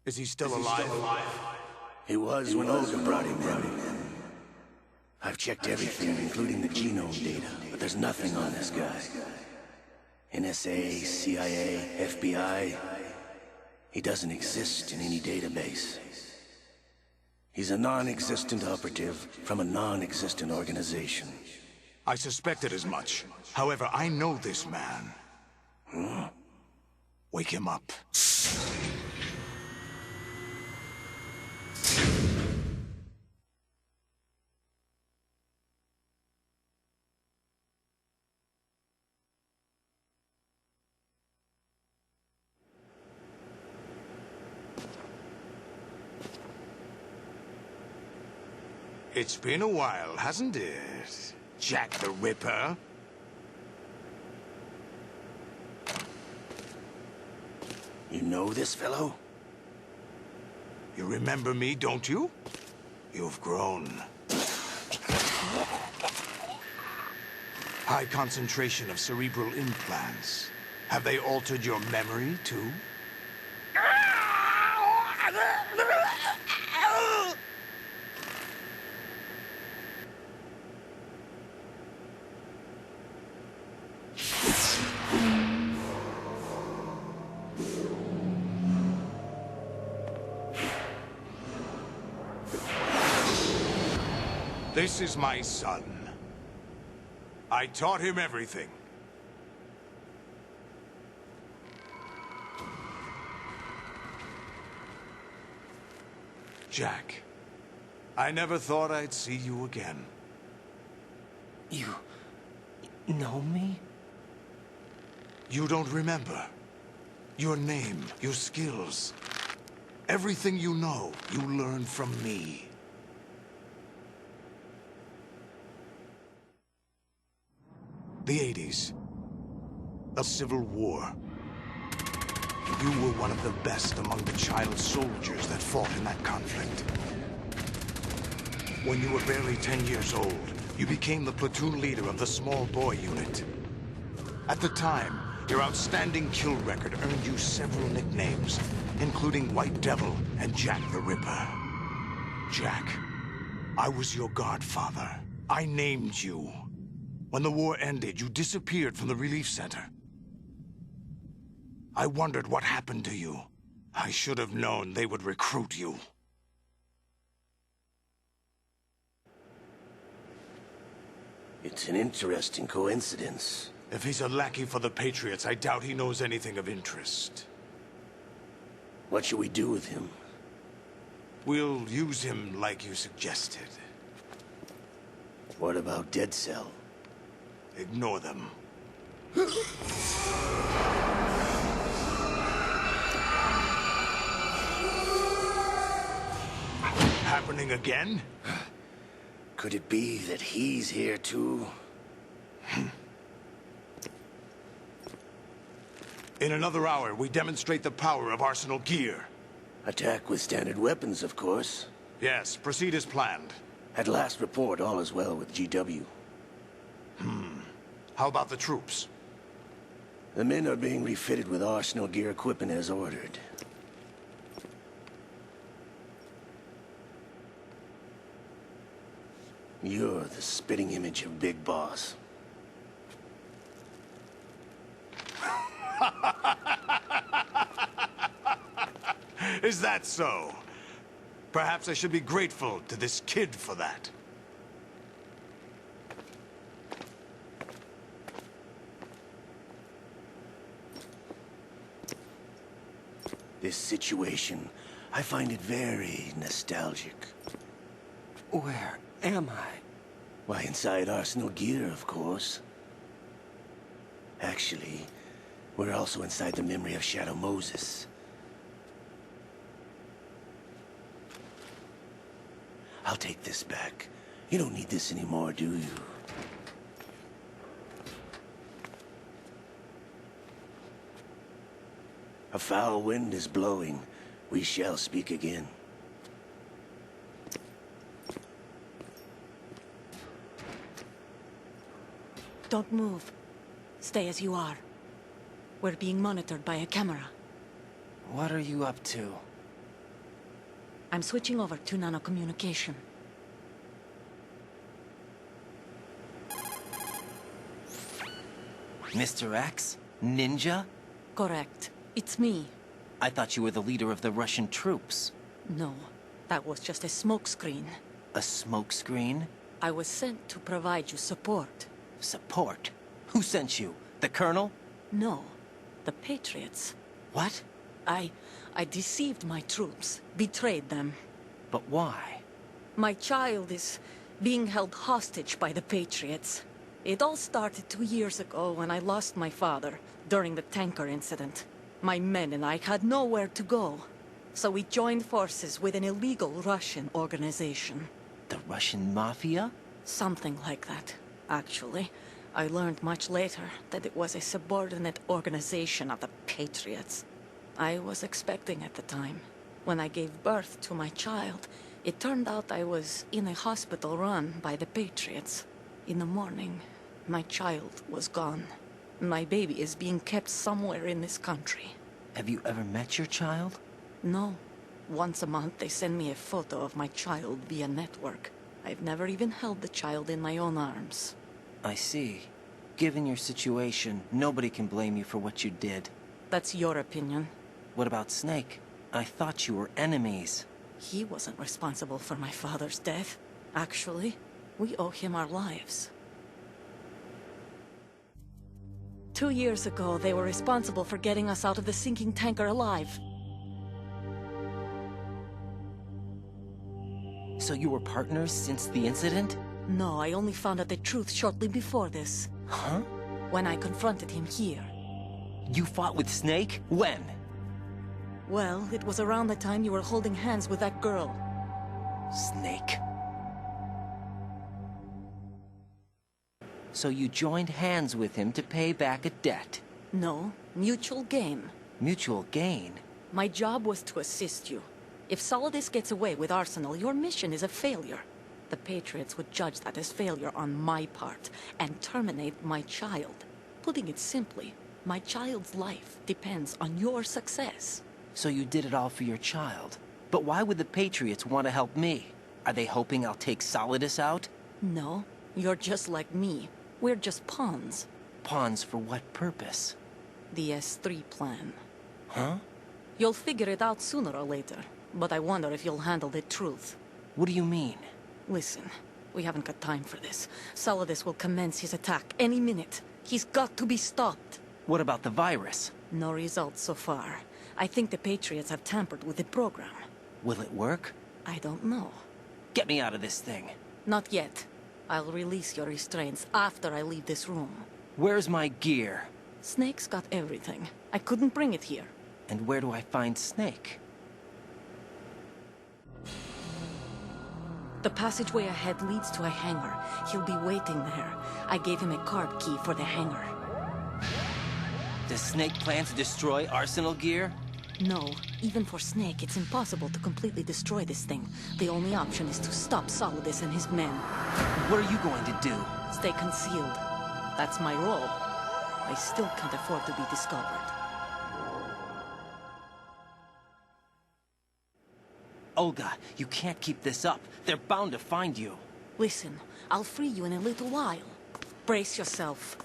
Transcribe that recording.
Is he still alive? He was when Olga brought him in. I've checked everything, including the genome data, but there's nothing on this guy. NSA, CIA, FBI. He doesn't exist in any database. He's a non-existent operative from a non-existent organization. I suspected as much. However, I know this man. Huh? Wake him up. It's been a while, hasn't it? Jack the Ripper? You know this fellow? You remember me, don't you? You've grown. High concentration of cerebral implants. Have they altered your memory, too? This is my son. I taught him everything. Jack, I never thought I'd see you again. You know me? You don't remember. Your name, your skills. Everything you know, you learned from me. The 80s. A civil war. You were one of the best among the child soldiers that fought in that conflict. When you were barely 10 years old, you became the platoon leader of the small boy unit. At the time, your outstanding kill record earned you several nicknames, including White Devil and Jack the Ripper. Jack, I was your godfather. I named you. When the war ended, you disappeared from the relief center. I wondered what happened to you. I should have known they would recruit you. It's an interesting coincidence. If he's a lackey for the Patriots, I doubt he knows anything of interest. What should we do with him? We'll use him like you suggested. What about Dead Cell? Ignore them. Happening again? Could it be that he's here too? In another hour, we demonstrate the power of Arsenal gear. Attack with standard weapons, of course. Yes, proceed as planned. At last report, all is well with GW. How about the troops? The men are being refitted with Arsenal gear equipment as ordered. You're the spitting image of Big Boss. Is that so? Perhaps I should be grateful to this kid for that. This situation, I find it very nostalgic. Where am I? Why, inside Arsenal gear, of course. Actually, we're also inside the memory of Shadow Moses. I'll take this back. You don't need this anymore, do you? A foul wind is blowing. We shall speak again. Don't move. Stay as you are. We're being monitored by a camera. What are you up to? I'm switching over to nanocommunication. Mr. X? Ninja? Correct. It's me. I thought you were the leader of the Russian troops. No, that was just a smokescreen. A smokescreen? I was sent to provide you support. Support? Who sent you? The Colonel? No, the Patriots. What? I deceived my troops, betrayed them. But why? My child is being held hostage by the Patriots. It all started 2 years ago when I lost my father during the tanker incident. My men and I had nowhere to go, so we joined forces with an illegal Russian organization. The Russian Mafia? Something like that, actually. I learned much later that it was a subordinate organization of the Patriots. I was expecting at the time. When I gave birth to my child, it turned out I was in a hospital run by the Patriots. In the morning, my child was gone. My baby is being kept somewhere in this country. Have you ever met your child? No. Once a month, they send me a photo of my child via network. I've never even held the child in my own arms. I see. Given your situation, nobody can blame you for what you did. That's your opinion. What about Snake? I thought you were enemies. He wasn't responsible for my father's death. Actually, we owe him our lives. 2 years ago, they were responsible for getting us out of the sinking tanker alive. So you were partners since the incident? No, I only found out the truth shortly before this. Huh? When I confronted him here. You fought with Snake? When? Well, it was around the time you were holding hands with that girl. Snake. So you joined hands with him to pay back a debt? No, mutual gain. Mutual gain? My job was to assist you. If Solidus gets away with Arsenal, your mission is a failure. The Patriots would judge that as failure on my part, and terminate my child. Putting it simply, my child's life depends on your success. So you did it all for your child. But why would the Patriots want to help me? Are they hoping I'll take Solidus out? No, you're just like me. We're just pawns. Pawns for what purpose? The S3 plan. Huh? You'll figure it out sooner or later, but I wonder if you'll handle the truth. What do you mean? Listen, we haven't got time for this. Solidus will commence his attack any minute. He's got to be stopped. What about the virus? No results so far. I think the Patriots have tampered with the program. Will it work? I don't know. Get me out of this thing. Not yet. I'll release your restraints after I leave this room. Where's my gear? Snake's got everything. I couldn't bring it here. And where do I find Snake? The passageway ahead leads to a hangar. He'll be waiting there. I gave him a card key for the hangar. Does Snake plan to destroy Arsenal gear? No. Even for Snake, it's impossible to completely destroy this thing. The only option is to stop Solidus and his men. What are you going to do? Stay concealed. That's my role. I still can't afford to be discovered. Olga, you can't keep this up. They're bound to find you. Listen, I'll free you in a little while. Brace yourself.